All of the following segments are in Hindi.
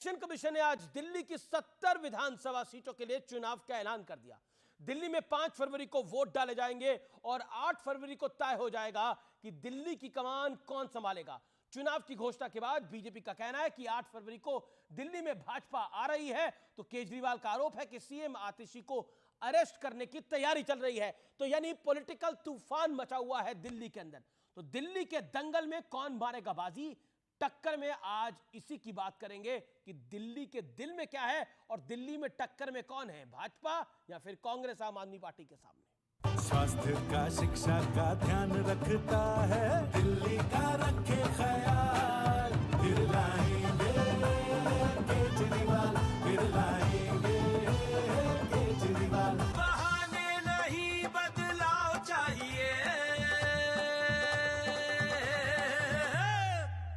इलेक्शन कमीशन ने आज दिल्ली की 70 विधानसभा सीटों के लिए चुनाव का ऐलान कर दिया। दिल्ली में 5 फरवरी को वोट डाले जाएंगे और 8 फरवरी को तय हो जाएगा कि दिल्ली की कमान कौन संभालेगा। चुनाव की घोषणा के बाद बीजेपी का कहना है कि 8 फरवरी को दिल्ली में भाजपा आ रही है, तो केजरीवाल का आरोप है कि सीएम आतिशी को अरेस्ट करने की तैयारी चल रही है। तो यानी पॉलिटिकल तूफान मचा हुआ है दिल्ली के अंदर। तो दिल्ली के दंगल में कौन मारेगा बाजी, टक्कर में आज इसी की बात करेंगे कि दिल्ली के दिल में क्या है और दिल्ली में टक्कर में कौन है, भाजपा या फिर कांग्रेस आम आदमी पार्टी के सामने। स्वास्थ्य का, शिक्षा का ध्यान रखता है, दिल्ली का रखे ख्याल, फिर लाएंगे केजरीवाल, फिर लाएंगे केजरीवाल। बहाने नहीं बदलाव चाहिए,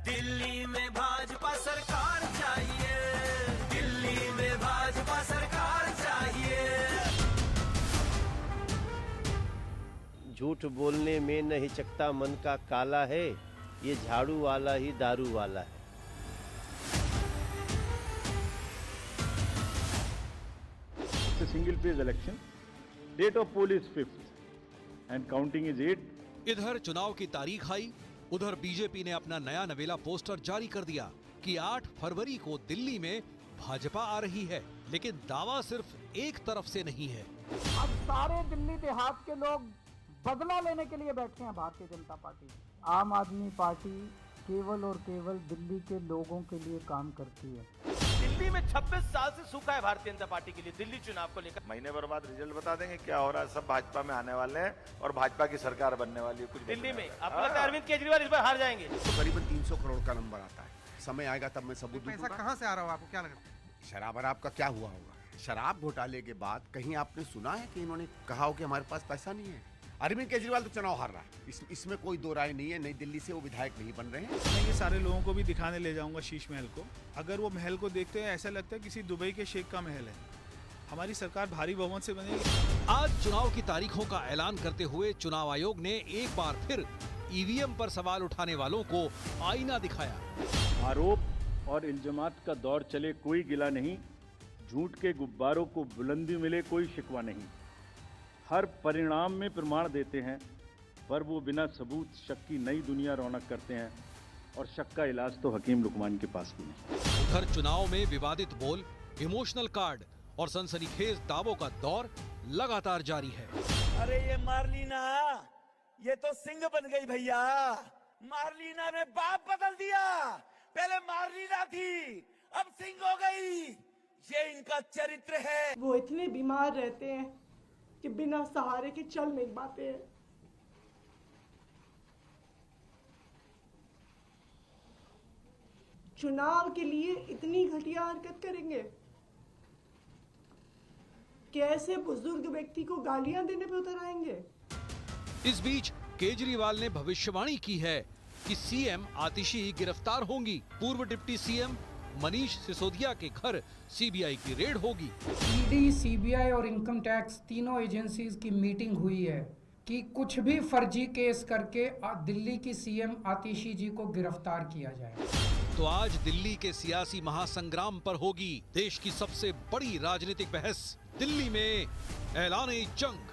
दिल्ली में भाजपा सरकार चाहिए, दिल्ली में भाजपा सरकार चाहिए। झूठ बोलने में न हिचकता मन का काला है, ये झाड़ू वाला ही दारू वाला है। It's a single phase election. Date of poll is 5th and counting is 8. इधर चुनाव की तारीख आई, उधर बीजेपी ने अपना नया नवेला पोस्टर जारी कर दिया कि 8 फरवरी को दिल्ली में भाजपा आ रही है। लेकिन दावा सिर्फ एक तरफ से नहीं है। अब सारे दिल्ली देहात के लोग बदला लेने के लिए बैठे हैं भारतीय जनता पार्टी। आम आदमी पार्टी केवल और केवल दिल्ली के लोगों के लिए काम करती है। दिल्ली में 26 साल से सूखा है भारतीय जनता पार्टी के लिए दिल्ली चुनाव को लेकर। महीने भर बाद रिजल्ट बता देंगे क्या हो रहा है। सब भाजपा में आने वाले हैं और भाजपा की सरकार बनने वाली है। कुछ दिल्ली में आपको लगता है अरविंद केजरीवाल इस बार हार जाएंगे? तो करीबन 300 करोड़ का नंबर आता है। समय आएगा तब मैं सबूत दूंगा। पैसा कहां से आ रहा होगा, आपको क्या लगता है? शराब वराब का क्या हुआ होगा? शराब घोटाले के बाद कहीं आपने सुना है कि इन्होंने कहा हो कि हमारे पास पैसा नहीं है? अरविंद केजरीवाल तो चुनाव हार रहा है, इसमें कोई दो राय नहीं है। नई दिल्ली से वो विधायक नहीं बन रहे हैं। मैं ये सारे लोगों को भी दिखाने ले जाऊंगा शीश महल को। अगर वो महल को देखते हैं ऐसा लगता है किसी दुबई के शेख का महल है। हमारी सरकार भारी बहुमत से बनेगी। आज चुनाव की तारीखों का ऐलान करते हुए चुनाव आयोग ने एक बार फिर ईवीएम पर सवाल उठाने वालों को आईना दिखाया। आरोप और इल्जामात का दौर चले कोई गिला नहीं, झूठ के गुब्बारों को बुलंदी मिले कोई शिकवा नहीं। हर परिणाम में प्रमाण देते हैं, पर वो बिना सबूत शक की नई दुनिया रौनक करते हैं, और शक का इलाज तो हकीम लुकमान के पास भी नहीं। उधर चुनाव में विवादित बोल, इमोशनल कार्ड और सनसनीखेज दावों का दौर लगातार जारी है। अरे ये मार्लिना, ये तो सिंह बन गई भैया। मार्लिना ने बाप बदल दिया। पहले मार्लिना थी, अब सिंह हो गई। ये इनका चरित्र है। वो इतने बीमार रहते हैं कि बिना सहारे के चल नहीं पाते हैं। चुनाव के लिए इतनी घटिया हरकत करेंगे कि ऐसे बुजुर्ग व्यक्ति को गालियां देने पे उतर आएंगे। इस बीच केजरीवाल ने भविष्यवाणी की है कि सीएम आतिशी गिरफ्तार होंगी। पूर्व डिप्टी सीएम मनीष सिसोदिया के घर सीबीआई की रेड होगी। ईडी, सीबीआई और इनकम टैक्स तीनों एजेंसीज की मीटिंग हुई है कि कुछ भी फर्जी केस करके दिल्ली की सीएम आतिशी जी को गिरफ्तार किया जाए। तो आज दिल्ली के सियासी महासंग्राम पर होगी देश की सबसे बड़ी राजनीतिक बहस। दिल्ली में ऐलाने जंग।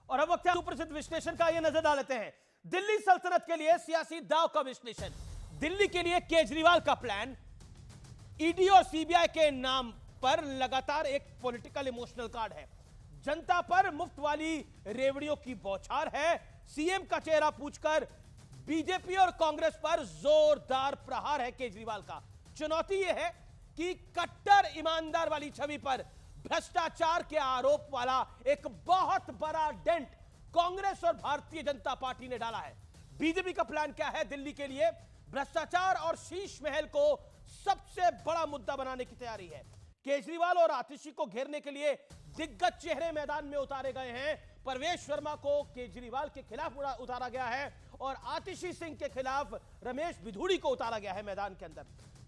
और अब वक्त है सुप्रसिद्ध विश्लेषण का, ये नजर डाल लेते हैं दिल्ली सल्तनत के लिए सियासी दांव का विश्लेषण। दिल्ली के लिए केजरीवाल का प्लान, ईडी और सीबीआई के नाम पर लगातार एक पॉलिटिकल इमोशनल कार्ड है। जनता पर मुफ्त वाली रेवड़ियों की बौछार है। सीएम का चेहरा पूछकर बीजेपी और कांग्रेस पर जोरदार प्रहार है केजरीवाल का। चुनौती यह है कि कट्टर ईमानदार वाली छवि पर भ्रष्टाचार के आरोप वाला एक बहुत बड़ा डेंट कांग्रेस और भारतीय जनता पार्टी ने डाला है। बीजेपी का प्लान क्या है? दिल्ली के लिए भ्रष्टाचार और शीश महल को सबसे बड़ा मुद्दा बनाने की तैयारी है। केजरीवाल और आतिशी को घेरने के लिए दिग्गज चेहरे मैदान में उतारे गए हैं। परवेश वर्मा को केजरीवाल के खिलाफ उतारा गया है और आतिशी सिंह के खिलाफ रमेश बिधूड़ी को उतारा गया है मैदान के अंदर।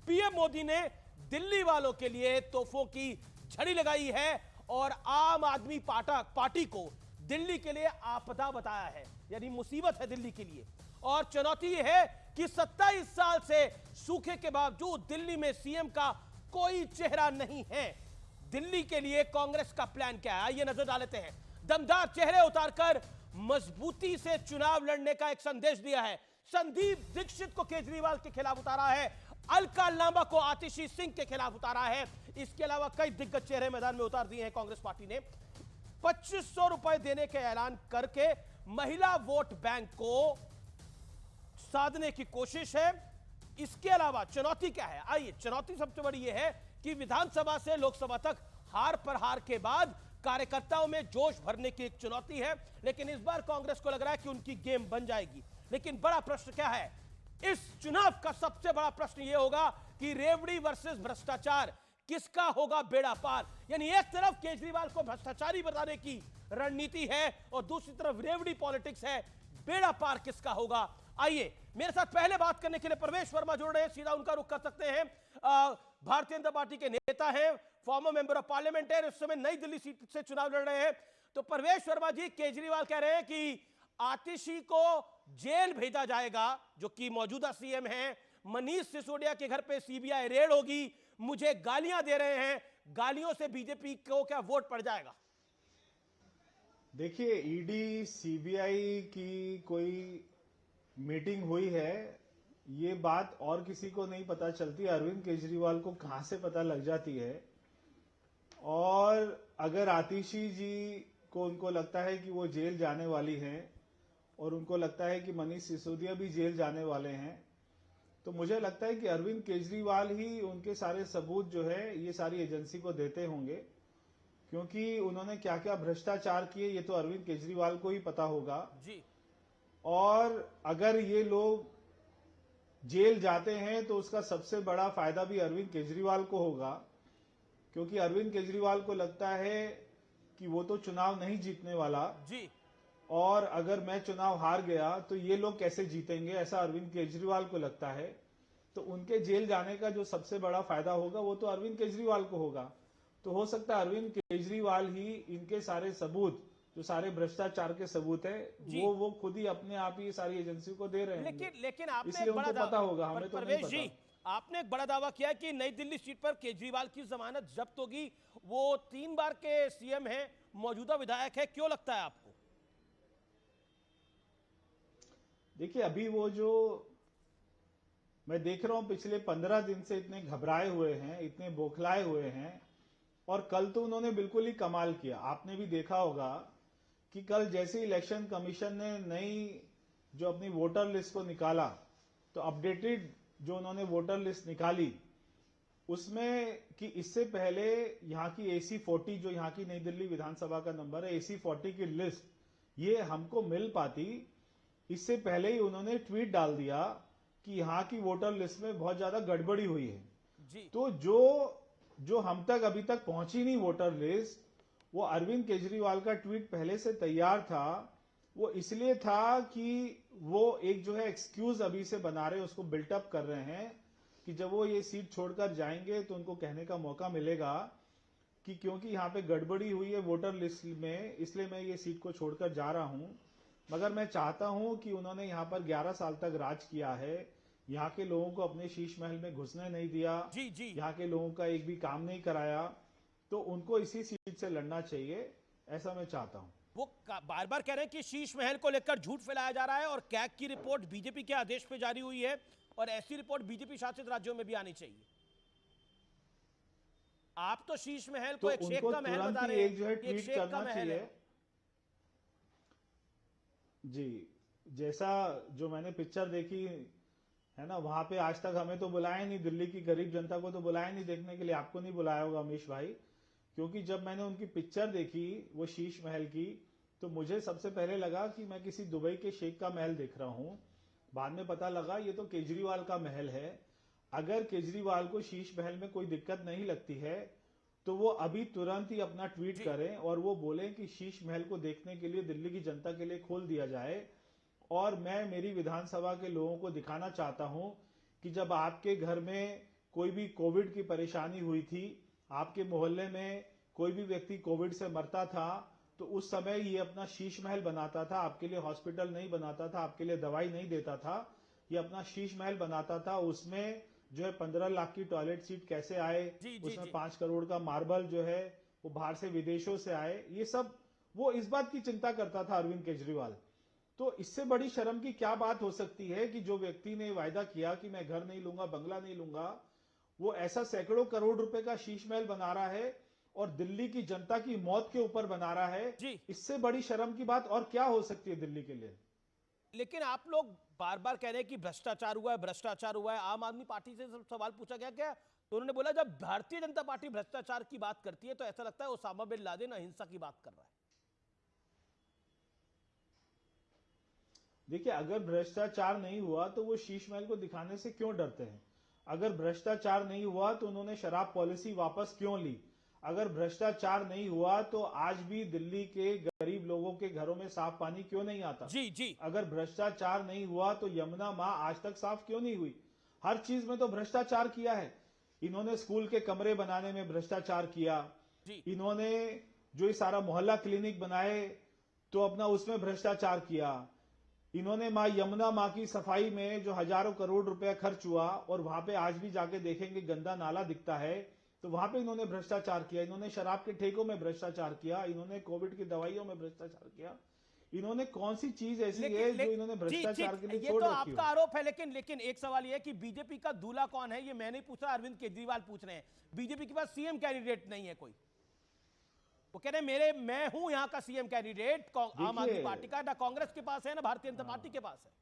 पीएम मोदी ने दिल्ली वालों के लिए तोहफों की झड़ी लगाई है और आम आदमी पार्टी को दिल्ली के लिए आपदा बताया है, यानी मुसीबत है दिल्ली के लिए। और चुनौती यह है कि 27 साल से सूखे के बावजूद दिल्ली में सीएम का कोई चेहरा नहीं है। दिल्ली के लिए कांग्रेस का प्लान क्या है, आइए नजर डालते हैं। दमदार चेहरे उतारकर मजबूती से चुनाव लड़ने का एक संदेश दिया है। संदीप दीक्षित को केजरीवाल के खिलाफ उतारा है, अलका लांबा को आतिशी सिंह के खिलाफ उतारा है। इसके अलावा कई दिग्गज चेहरे मैदान में उतार दिए हैं कांग्रेस पार्टी ने। 2500 रुपए देने के ऐलान करके महिला वोट बैंक को साधने की कोशिश है। इसके अलावा चुनौती क्या है, आइए चुनौती सबसे बड़ी यह है कि विधानसभा से लोकसभा तक हार पर हार के बाद कार्यकर्ताओं में जोश भरने की एक चुनौती है। लेकिन इस बार कांग्रेस को लग रहा है कि उनकी गेम बन जाएगी। लेकिन बड़ा प्रश्न क्या है, इस चुनाव का सबसे बड़ा प्रश्न यह होगा कि रेवड़ी वर्सेस भ्रष्टाचार, किसका होगा बेड़ा पार। यानी एक तरफ केजरीवाल को भ्रष्टाचारी बताने की रणनीति है और दूसरी तरफ रेवड़ी पॉलिटिक्स है, बेड़ा पार किसका होगा। आइए मेरे साथ पहले बात करने के लिए प्रवेश वर्मा जुड़ रहे हैं, सीधा उनका रुख कर सकते हैं। भारतीय जनता पार्टी के नेता हैं, फॉर्मर मेंबर ऑफ पार्लियामेंट है, इस समय नई दिल्ली सीट से चुनाव लड़ रहे हैं। तो प्रवेश वर्मा जी, केजरीवाल कह रहे हैं कि आतिशी को जेल भेजा जाएगा, जो कि मौजूदा सीएम हैं। मनीष सिसोदिया के घर पे सीबीआई रेड होगी, मुझे गालियां दे रहे हैं, गालियों से बीजेपी को क्या वोट पड़ जाएगा। देखिए, ईडी सीबीआई की कोई मीटिंग हुई है, ये बात और किसी को नहीं पता चलती, अरविंद केजरीवाल को कहां से पता लग जाती है। और अगर आतिशी जी को उनको लगता है कि वो जेल जाने वाली हैं और उनको लगता है कि मनीष सिसोदिया भी जेल जाने वाले हैं, तो मुझे लगता है कि अरविंद केजरीवाल ही उनके सारे सबूत जो है ये सारी एजेंसी को देते होंगे, क्योंकि उन्होंने क्या क्या भ्रष्टाचार किए ये तो अरविंद केजरीवाल को ही पता होगा जी। और अगर ये लोग जेल जाते हैं तो उसका सबसे बड़ा फायदा भी अरविंद केजरीवाल को होगा, क्योंकि अरविंद केजरीवाल को लगता है कि वो तो चुनाव नहीं जीतने वाला जी, और अगर मैं चुनाव हार गया तो ये लोग कैसे जीतेंगे, ऐसा अरविंद केजरीवाल को लगता है। तो उनके जेल जाने का जो सबसे बड़ा फायदा होगा वो तो अरविंद केजरीवाल को होगा। तो हो सकता है अरविंद केजरीवाल ही इनके सारे सबूत, जो सारे भ्रष्टाचार के सबूत है, वो खुद ही अपने आप ही सारी एजेंसी को दे रहे हैं। लेकिन आपने इसलिए उनको पता होगा, हमें तो नहीं पता। आपने एक बड़ा दावा किया कि नई दिल्ली सीट पर केजरीवाल की जमानत जब्त होगी। वो 3 बार के सीएम हैं, मौजूदा विधायक है, क्यों लगता है आपको? देखिए, अभी वो जो मैं देख रहा हूं पिछले 15 दिन से इतने घबराए हुए हैं, इतने बौखलाए हुए हैं, और कल तो उन्होंने बिल्कुल ही कमाल किया। आपने भी देखा होगा कि कल जैसे इलेक्शन कमीशन ने नई जो अपनी वोटर लिस्ट को निकाला, तो अपडेटेड जो उन्होंने वोटर लिस्ट निकाली उसमें कि इससे पहले यहाँ की AC40 जो यहाँ की नई दिल्ली विधानसभा का नंबर है, AC40 की लिस्ट ये हमको मिल पाती, इससे पहले ही उन्होंने ट्वीट डाल दिया कि यहाँ की वोटर लिस्ट में बहुत ज्यादा गड़बड़ी हुई है जी। तो जो हम तक अभी तक पहुंची नहीं वोटर लिस्ट, वो अरविंद केजरीवाल का ट्वीट पहले से तैयार था। वो इसलिए था कि वो एक जो है एक्सक्यूज अभी से बना रहे, उसको बिल्टअप कर रहे हैं कि जब वो ये सीट छोड़कर जाएंगे तो उनको कहने का मौका मिलेगा कि क्योंकि यहाँ पे गड़बड़ी हुई है वोटर लिस्ट में, इसलिए मैं ये सीट को छोड़कर जा रहा हूं। मगर मैं चाहता हूं कि उन्होंने यहाँ पर 11 साल तक राज किया है, यहाँ के लोगों को अपने शीश महल में घुसने नहीं दिया जी जी, यहाँ के लोगों का एक भी काम नहीं कराया, तो उनको इसी सीट से लड़ना चाहिए, ऐसा मैं चाहता हूं। वो बार बार कह रहे हैं कि शीश महल को लेकर झूठ फैलाया जा रहा है और कैग की रिपोर्ट बीजेपी के आदेश पे जारी हुई है और ऐसी रिपोर्ट बीजेपी शासित राज्यों में भी आनी चाहिए। आप तो शीश महल को एक शेख का महल बता रहे हैं, जो है ट्वीट करना चाहिए जी। जैसा जो मैंने पिक्चर देखी है ना, वहां पे आज तक हमें तो बुलाया नहीं, दिल्ली की गरीब जनता को तो बुलाया नहीं देखने के लिए, आपको नहीं बुलाया होगा अमीश भाई, क्योंकि जब मैंने उनकी पिक्चर देखी वो शीश महल की, तो मुझे सबसे पहले लगा कि मैं किसी दुबई के शेख का महल देख रहा हूं। बाद में पता लगा ये तो केजरीवाल का महल है। अगर केजरीवाल को शीश महल में कोई दिक्कत नहीं लगती है तो वो अभी तुरंत ही अपना ट्वीट करें और वो बोलें कि शीश महल को देखने के लिए दिल्ली की जनता के लिए खोल दिया जाए। और मैं मेरी विधानसभा के लोगों को दिखाना चाहता हूं कि जब आपके घर में कोई भी कोविड की परेशानी हुई थी, आपके मोहल्ले में कोई भी व्यक्ति कोविड से मरता था, तो उस समय ये अपना शीश महल बनाता था, आपके लिए हॉस्पिटल नहीं बनाता था, आपके लिए दवाई नहीं देता था। ये अपना शीश महल बनाता था, उसमें जो है 15 लाख की टॉयलेट सीट कैसे आए, उसमें 5 करोड़ का मार्बल जो है वो बाहर से विदेशों से आए, ये सब वो इस बात की चिंता करता था अरविंद केजरीवाल। तो इससे बड़ी शर्म की क्या बात हो सकती है कि जो व्यक्ति ने वायदा किया कि मैं घर नहीं लूंगा, बंगला नहीं लूंगा, वो ऐसा सैकड़ों करोड़ रुपए का शीश महल बना रहा है और दिल्ली की जनता की मौत के ऊपर बना रहा है। इससे बड़ी शर्म की बात और क्या हो सकती है दिल्ली के लिए। लेकिन आप लोग बार बार कह रहे हैं कि भ्रष्टाचार हुआ है, भ्रष्टाचार हुआ है। आम आदमी पार्टी से सवाल पूछा गया क्या, तो उन्होंने बोला जब भारतीय जनता पार्टी भ्रष्टाचार की बात करती है तो ऐसा लगता है ओसामा बिन लादेन अहिंसा की बात कर रहा है। देखिए, अगर भ्रष्टाचार नहीं हुआ तो वो शीश महल को दिखाने से क्यों डरते हैं? अगर भ्रष्टाचार नहीं हुआ तो उन्होंने शराब पॉलिसी वापस क्यों ली? अगर भ्रष्टाचार नहीं हुआ तो आज भी दिल्ली के गरीब लोगों के घरों में साफ पानी क्यों नहीं आता? जी। अगर भ्रष्टाचार नहीं हुआ तो यमुना मां आज तक साफ क्यों नहीं हुई? हर चीज में तो भ्रष्टाचार किया है इन्होंने। स्कूल के कमरे बनाने में भ्रष्टाचार किया, इन्होंने जो ये सारा मोहल्ला क्लिनिक बनाए तो अपना उसमें भ्रष्टाचार किया, इन्होंने मां यमुना मां की सफाई में जो हजारों करोड़ रुपया खर्च हुआ और वहां पे आज भी जाके देखेंगे गंदा नाला दिखता है तो वहां पे इन्होंने भ्रष्टाचार किया, इन्होंने शराब के ठेकों में भ्रष्टाचार किया, इन्होंने कोविड की दवाइयों में भ्रष्टाचार किया। इन्होंने कौन सी चीज ऐसी है जो इन्होंने भ्रष्टाचार के लिए छोड़ रखी हो? ये तो आपका आरोप है, लेकिन एक सवाल ये है कि बीजेपी का दूल्हा कौन है, ये मैं नहीं पूछ रहा, अरविंद केजरीवाल पूछ रहे हैं। बीजेपी के पास सीएम कैंडिडेट नहीं है कोई, वो कह रहे हैं मैं हूं यहां का सीएम कैंडिडेट। आम आदमी पार्टी का ना कांग्रेस के पास है ना भारतीय जनता पार्टी के पास है।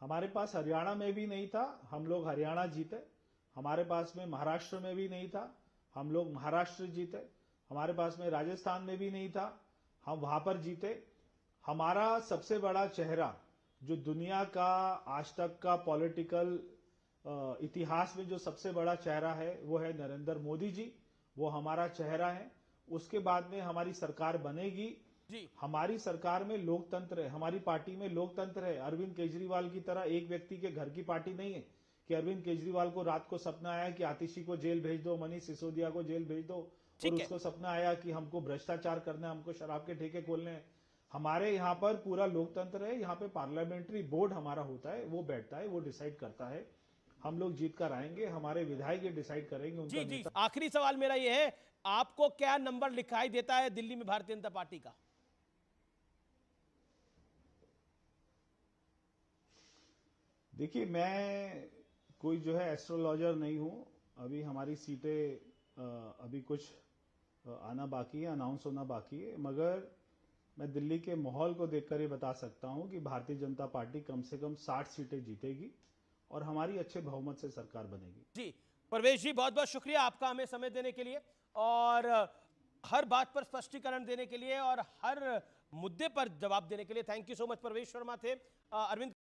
हमारे पास हरियाणा में भी नहीं था, हम लोग हरियाणा जीते। हमारे पास में महाराष्ट्र में भी नहीं था, हम लोग महाराष्ट्र जीते। हमारे पास में राजस्थान में भी नहीं था, हम वहां पर जीते। हमारा सबसे बड़ा चेहरा जो दुनिया का आज तक का पॉलिटिकल इतिहास में जो सबसे बड़ा चेहरा है वो है नरेंद्र मोदी जी, वो हमारा चेहरा है। उसके बाद में हमारी सरकार बनेगी जी। हमारी सरकार में लोकतंत्र है, हमारी पार्टी में लोकतंत्र है। अरविंद केजरीवाल की तरह एक व्यक्ति के घर की पार्टी नहीं है कि अरविंद केजरीवाल को रात को सपना आया कि आतिशी को जेल भेज दो, मनीष सिसोदिया को जेल भेज दो, और उसको सपना आया कि हमको भ्रष्टाचार करना है, हमको शराब के ठेके खोलने हैं। हमारे यहाँ पर पूरा लोकतंत्र है, यहाँ पे पार्लियामेंट्री बोर्ड हमारा होता है, वो बैठता है, वो डिसाइड करता है। हम लोग जीत कर आएंगे, हमारे विधायक ये डिसाइड करेंगे। जी। आखिरी सवाल मेरा ये है, आपको क्या नंबर दिखाई देता है दिल्ली में भारतीय जनता पार्टी का? देखिए, मैं कोई जो है एस्ट्रोलॉजर नहीं हूं। अभी हमारी सीटें अभी कुछ आना बाकी है, अनाउंस होना बाकी है, मगर मैं दिल्ली के माहौल को देखकर ये बता सकता हूं कि भारतीय जनता पार्टी कम से कम 60 सीटें जीतेगी और हमारी अच्छे बहुमत से सरकार बनेगी। जी परवेश जी, बहुत बहुत शुक्रिया आपका हमें समय देने के लिए और हर बात पर स्पष्टीकरण देने के लिए और हर मुद्दे पर जवाब देने के लिए। Thank you so much. Parvesh Sharma थे अरविंद